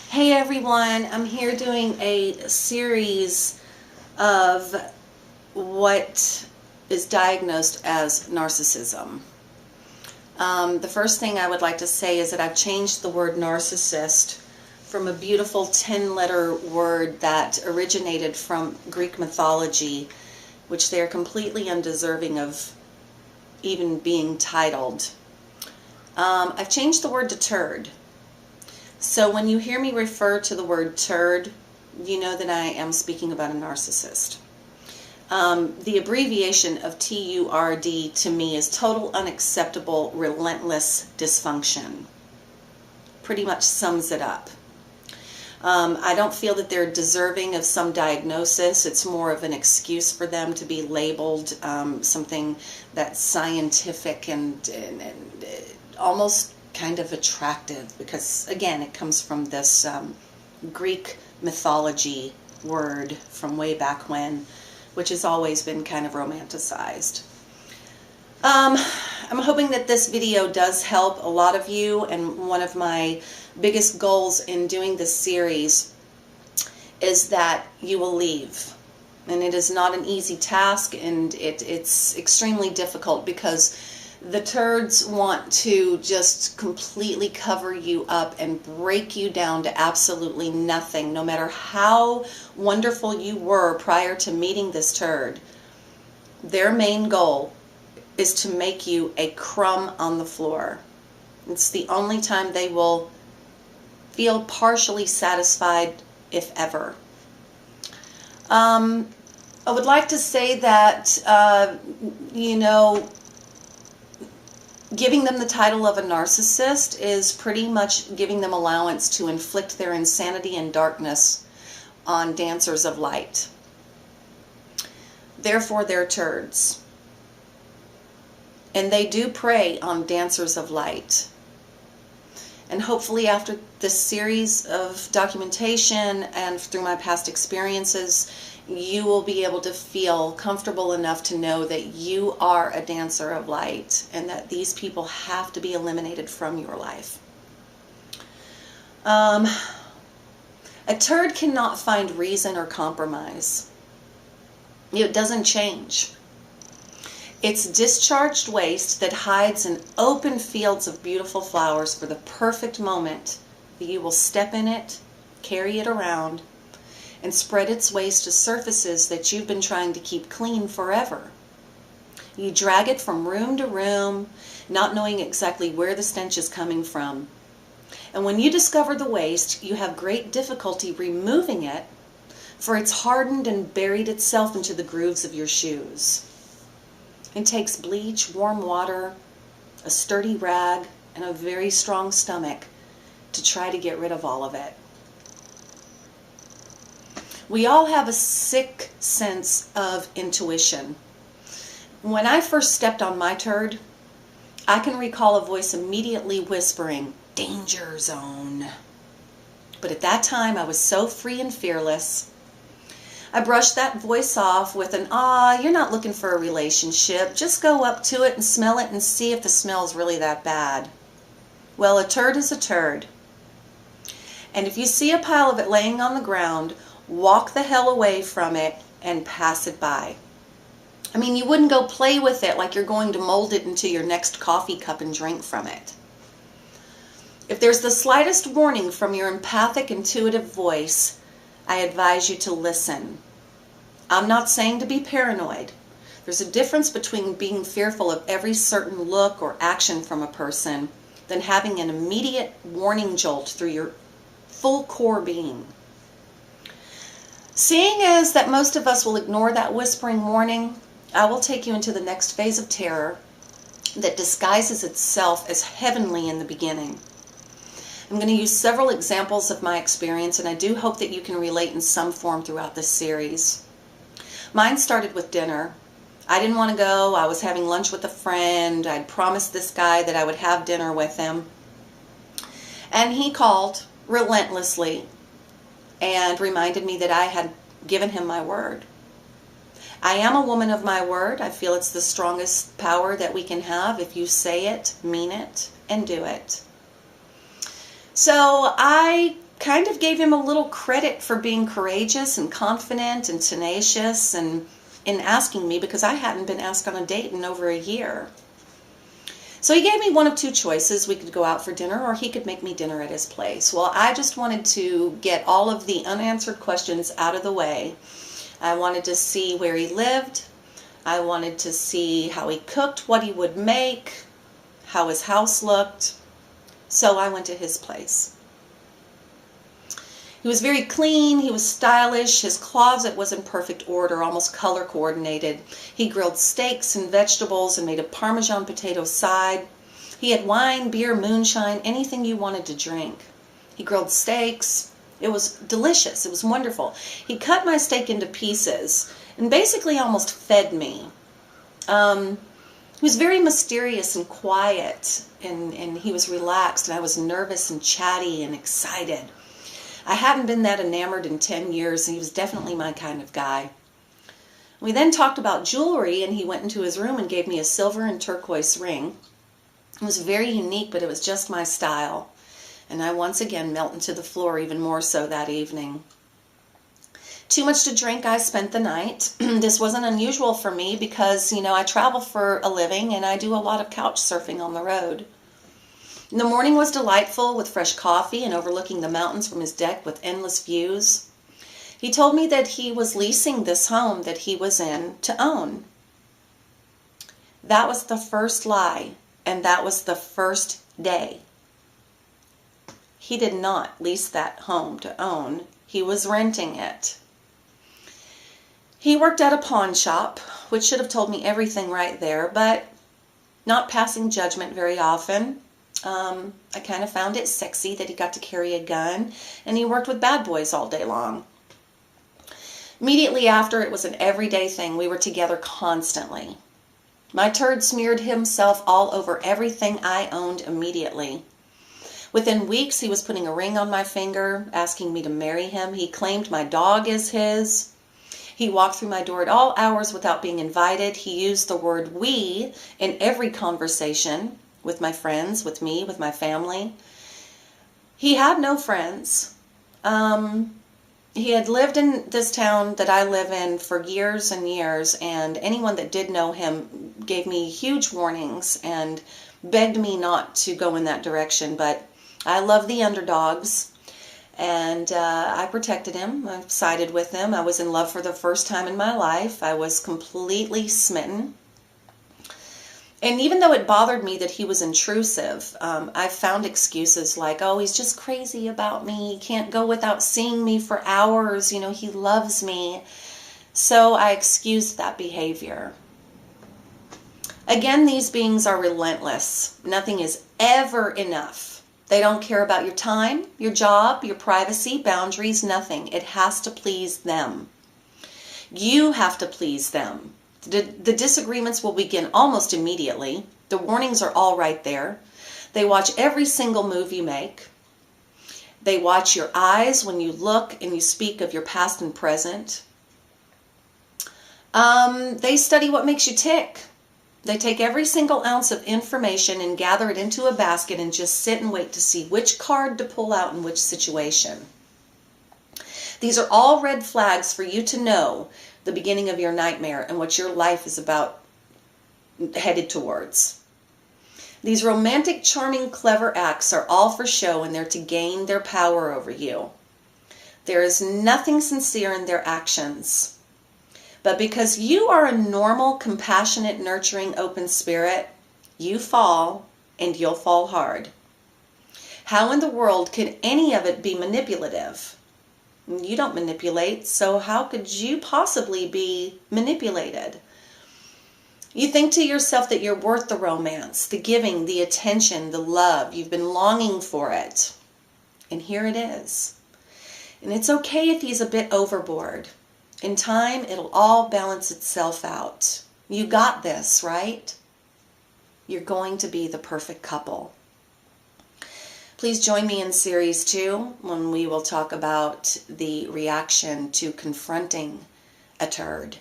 Hey everyone, I'm here doing a series of what is diagnosed as narcissism. The first thing I would like to say is that I've changed the word narcissist from a beautiful 10-letter word that originated from Greek mythology, which they are completely undeserving of even being titled. I've changed the word to turd. So when you hear me refer to the word turd, you know that I am speaking about a narcissist. The abbreviation of TURD to me is total, unacceptable, relentless dysfunction. Pretty much sums it up. I don't feel that they're deserving of some diagnosis. It's more of an excuse for them to be labeled something that's scientific and almost kind of attractive, because again it comes from this Greek mythology word from way back when, which has always been kind of romanticized. I'm hoping that this video does help a lot of you, and one of my biggest goals in doing this series is that you will leave. And it is not an easy task, and it's extremely difficult because the turds want to just completely cover you up and break you down to absolutely nothing. No matter how wonderful you were prior to meeting this turd, their main goal is to make you a crumb on the floor. It's the only time they will feel partially satisfied, if ever. I would like to say that, giving them the title of a narcissist is pretty much giving them allowance to inflict their insanity and darkness on dancers of light. Therefore, they're turds. And they do prey on dancers of light. And hopefully after this series of documentation and through my past experiences, you will be able to feel comfortable enough to know that you are a dancer of light and that these people have to be eliminated from your life. A turd cannot find reason or compromise. It doesn't change. It's discharged waste that hides in open fields of beautiful flowers for the perfect moment that you will step in it, carry it around, and spread its waste to surfaces that you've been trying to keep clean forever. You drag it from room to room, not knowing exactly where the stench is coming from. And when you discover the waste, you have great difficulty removing it, for it's hardened and buried itself into the grooves of your shoes. It takes bleach, warm water, a sturdy rag, and a very strong stomach to try to get rid of all of it. We all have a sick sense of intuition. When I first stepped on my turd, I can recall a voice immediately whispering, "Danger zone." But at that time, I was so free and fearless. I brushed that voice off with an, you're not looking for a relationship. Just go up to it and smell it and see if the smell's really that bad. Well, a turd is a turd. And if you see a pile of it laying on the ground, walk the hell away from it and pass it by. I mean, you wouldn't go play with it like you're going to mold it into your next coffee cup and drink from it. If there's the slightest warning from your empathic, intuitive voice, I advise you to listen. I'm not saying to be paranoid. There's a difference between being fearful of every certain look or action from a person than having an immediate warning jolt through your full core being. Seeing as that most of us will ignore that whispering warning, I will take you into the next phase of terror that disguises itself as heavenly in the beginning. I'm going to use several examples of my experience, and I do hope that you can relate in some form throughout this series. Mine started with dinner. I didn't want to go. I was having lunch with a friend. I'd promised this guy that I would have dinner with him. And he called relentlessly and reminded me that I had given him my word. I am a woman of my word. I feel it's the strongest power that we can have if you say it, mean it, and do it. So I kind of gave him a little credit for being courageous and confident and tenacious and in asking me, because I hadn't been asked on a date in over a year. So he gave me one of two choices. We could go out for dinner, or he could make me dinner at his place. Well, I just wanted to get all of the unanswered questions out of the way. I wanted to see where he lived. I wanted to see how he cooked, what he would make, how his house looked. So I went to his place. He was very clean, he was stylish, his closet was in perfect order, almost color coordinated. He grilled steaks and vegetables and made a Parmesan potato side. He had wine, beer, moonshine, anything you wanted to drink. He grilled steaks. It was delicious, it was wonderful. He cut my steak into pieces and basically almost fed me. He was very mysterious and quiet, and he was relaxed, and I was nervous and chatty and excited. I hadn't been that enamored in 10 years, and he was definitely my kind of guy. We then talked about jewelry, and he went into his room and gave me a silver and turquoise ring. It was very unique, but it was just my style. And I once again melted to the floor, even more so that evening. Too much to drink, I spent the night. This wasn't unusual for me because, I travel for a living and I do a lot of couch surfing on the road. The morning was delightful with fresh coffee and overlooking the mountains from his deck with endless views. He told me that he was leasing this home that he was in to own. That was the first lie, and that was the first day. He did not lease that home to own. He was renting it. He worked at a pawn shop, which should have told me everything right there, but not passing judgment very often. I kind of found it sexy that he got to carry a gun, and he worked with bad boys all day long. Immediately after, it was an everyday thing. We were together constantly. My turd smeared himself all over everything I owned immediately. Within weeks, he was putting a ring on my finger, asking me to marry him. He claimed my dog is his. He walked through my door at all hours without being invited. He used the word we in every conversation with my friends, with me, with my family. He had no friends. He had lived in this town that I live in for years and years, and anyone that did know him gave me huge warnings and begged me not to go in that direction. But I love the underdogs. And I protected him. I sided with him. I was in love for the first time in my life. I was completely smitten. And even though it bothered me that he was intrusive, I found excuses like, oh, he's just crazy about me. He can't go without seeing me for hours. He loves me. So I excused that behavior. Again, these beings are relentless. Nothing is ever enough. They don't care about your time, your job, your privacy, boundaries, nothing. It has to please them. You have to please them. The disagreements will begin almost immediately. The warnings are all right there. They watch every single move you make. They watch your eyes when you look and you speak of your past and present. They study what makes you tick. They take every single ounce of information and gather it into a basket and just sit and wait to see which card to pull out in which situation. These are all red flags for you to know the beginning of your nightmare and what your life is about headed towards. These romantic, charming, clever acts are all for show, and they're to gain their power over you. There is nothing sincere in their actions. But because you are a normal, compassionate, nurturing, open spirit, you fall, and you'll fall hard. How in the world could any of it be manipulative? You don't manipulate, so how could you possibly be manipulated? You think to yourself that you're worth the romance, the giving, the attention, the love. You've been longing for it. And here it is. And it's okay if he's a bit overboard. In time, it'll all balance itself out. You got this, right? You're going to be the perfect couple. Please join me in Series 2 when we will talk about the reaction to confronting a turd.